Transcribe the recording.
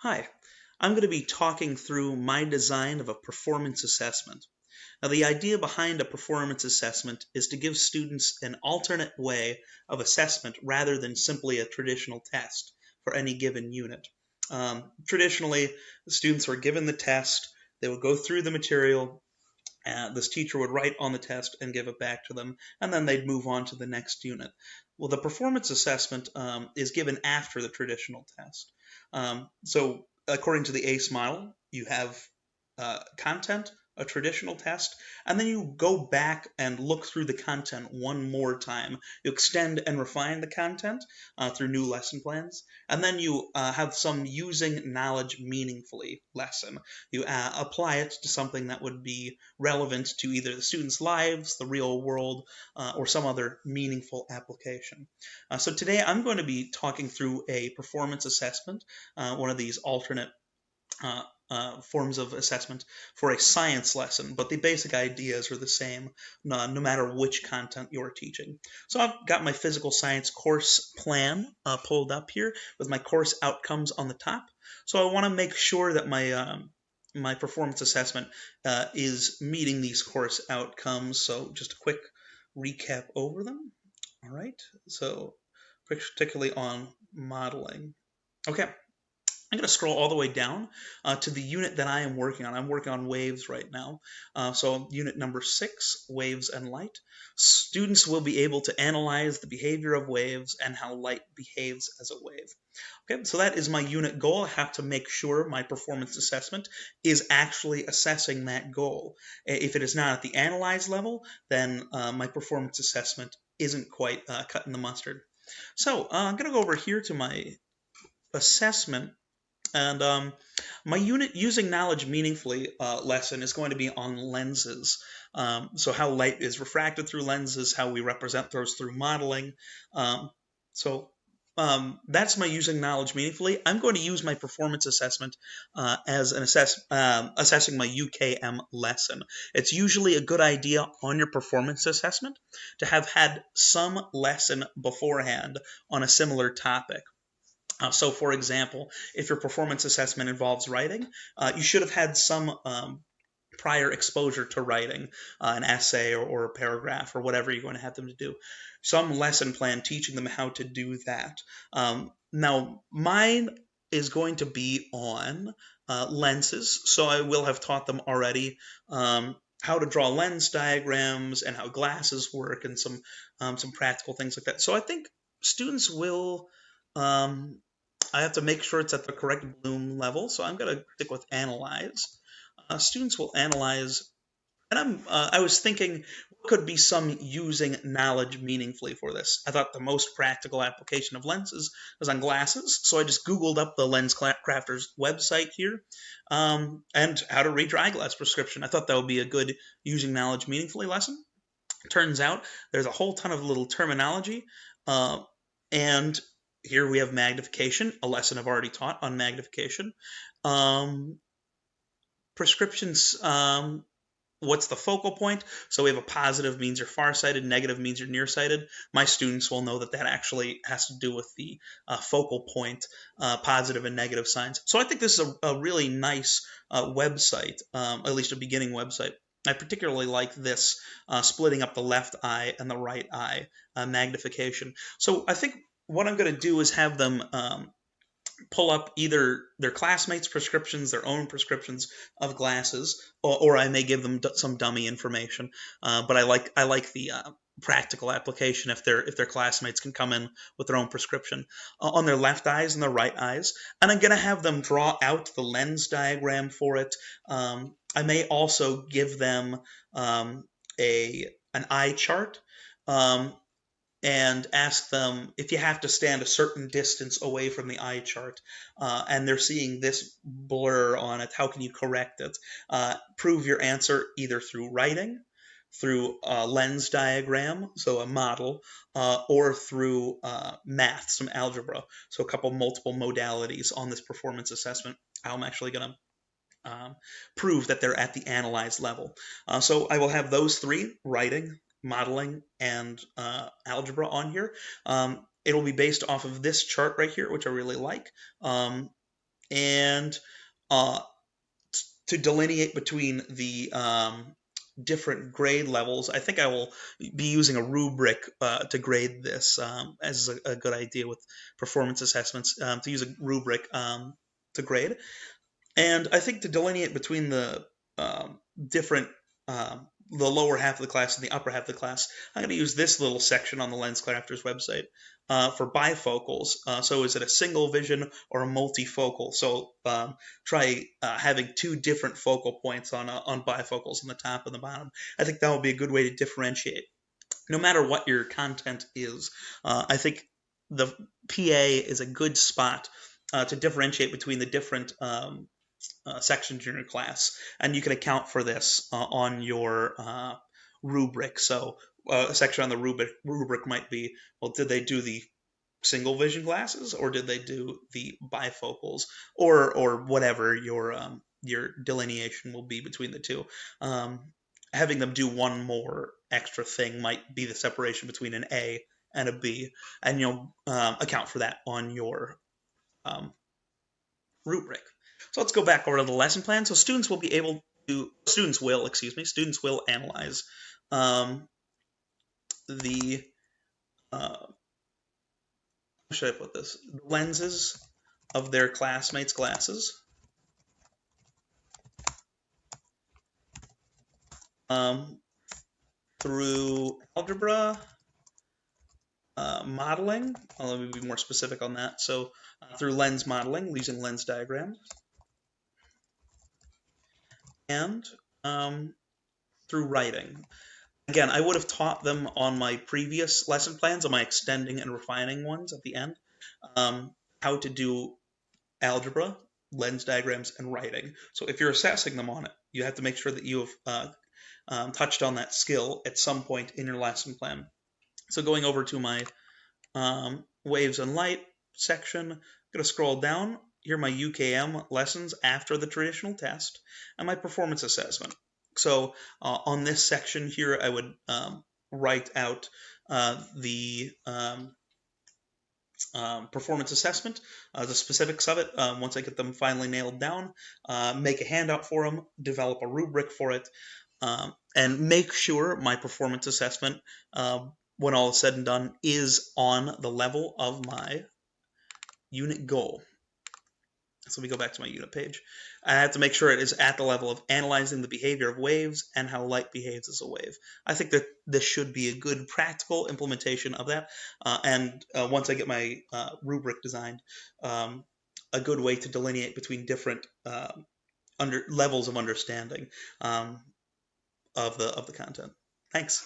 Hi, I'm going to be talking through my design of a performance assessment. Now, the idea behind a performance assessment is to give students an alternate way of assessment rather than simply a traditional test for any given unit. Traditionally, the students were given the test, they would go through the material, this teacher would write on the test and give it back to them, and then they'd move on to the next unit. Well, the performance assessment is given after the traditional test. So, according to the ACE model, you have content, a traditional test, and then you go back and look through the content one more time. You extend and refine the content through new lesson plans, and then you have some using knowledge meaningfully lesson. You apply it to something that would be relevant to either the students' lives, the real world, or some other meaningful application. So today I'm going to be talking through a performance assessment, one of these alternate forms of assessment for a science lesson, but the basic ideas are the same no matter which content you're teaching. So I've got my physical science course plan pulled up here with my course outcomes on the top. So I want to make sure that my performance assessment is meeting these course outcomes. So just a quick recap over them. All right, so particularly on modeling. Okay, I'm going to scroll all the way down to the unit that I am working on. I'm working on waves right now. So unit number 6, waves and light. Students will be able to analyze the behavior of waves and how light behaves as a wave. Okay, so that is my unit goal. I have to make sure my performance assessment is actually assessing that goal. If it is not at the analyze level, then my performance assessment isn't quite cutting the mustard. So I'm going to go over here to my assessment, and my unit using knowledge meaningfully lesson is going to be on lenses. So how light is refracted through lenses, how we represent those through modeling. So that's my using knowledge meaningfully. I'm going to use my performance assessment as an assessing my UKM lesson. It's usually a good idea on your performance assessment to have had some lesson beforehand on a similar topic. So, for example, if your performance assessment involves writing, you should have had some prior exposure to writing, an essay or a paragraph or whatever you're going to have them to do. Some lesson plan teaching them how to do that. Now, mine is going to be on lenses, so I will have taught them already. How to draw lens diagrams and how glasses work and some practical things like that. So I think students will I have to make sure it's at the correct bloom level, so I'm going to stick with analyze. Students will analyze, and I was thinking what could be some using knowledge meaningfully for this. I thought the most practical application of lenses was on glasses, so I just Googled up the Lens Crafter's website here, and how to read your eyeglass prescription. I thought that would be a good using knowledge meaningfully lesson. Turns out there's a whole ton of little terminology, and here we have magnification, a lesson I've already taught on magnification. Prescriptions, what's the focal point? So we have a positive means you're farsighted, negative means you're nearsighted. My students will know that that actually has to do with the focal point, positive and negative signs. So I think this is a really nice website, at least a beginning website. I particularly like this splitting up the left eye and the right eye magnification. So I think what I'm going to do is have them pull up either their classmates' prescriptions, their own prescriptions of glasses, or I may give them some dummy information. But I like the practical application if their classmates can come in with their own prescription on their left eyes and their right eyes. And I'm going to have them draw out the lens diagram for it. I may also give them an eye chart. And ask them if you have to stand a certain distance away from the eye chart and they're seeing this blur on it, how can you correct it? Prove your answer either through writing, through a lens diagram, so a model, or through math, some algebra. So a couple multiple modalities on this performance assessment. I'm actually going to prove that they're at the analyzed level. So I will have those three, writing, modeling, and algebra on here. It'll be based off of this chart right here, which I really like. and uh, to delineate between the different grade levels, I think I will be using a rubric to grade this, as a good idea with performance assessments, to use a rubric to grade. And I think to delineate between the different, the lower half of the class and the upper half of the class, I'm going to use this little section on the Lens Crafters website for bifocals. So is it a single vision or a multifocal? So try having two different focal points on bifocals on the top and the bottom. I think that would be a good way to differentiate. No matter what your content is, I think the PA is a good spot to differentiate between the different sections in your class, and you can account for this on your rubric. So a section on the rubric might be, well, did they do the single vision glasses or did they do the bifocals, or whatever your delineation will be between the two. Having them do one more extra thing might be the separation between an A and a B, and you'll account for that on your rubric. So let's go back over to the lesson plan. So students will, students will analyze the, how should I put this? Lenses of their classmates' glasses. Through algebra, modeling. Let me be more specific on that. So through lens modeling, using lens diagrams, and through writing. Again, I would have taught them on my previous lesson plans, on my extending and refining ones at the end, how to do algebra, lens diagrams, and writing. So if you're assessing them on it, you have to make sure that you have touched on that skill at some point in your lesson plan. So going over to my waves and light section, I'm going to scroll down. Here are my UKM lessons after the traditional test and my performance assessment. So on this section here, I would write out the performance assessment, the specifics of it, once I get them finally nailed down, make a handout for them, develop a rubric for it, and make sure my performance assessment, when all is said and done, is on the level of my unit goal. So we go back to my unit page. I have to make sure it is at the level of analyzing the behavior of waves and how light behaves as a wave. I think that this should be a good practical implementation of that. And once I get my rubric designed, a good way to delineate between different levels of understanding of the content. Thanks.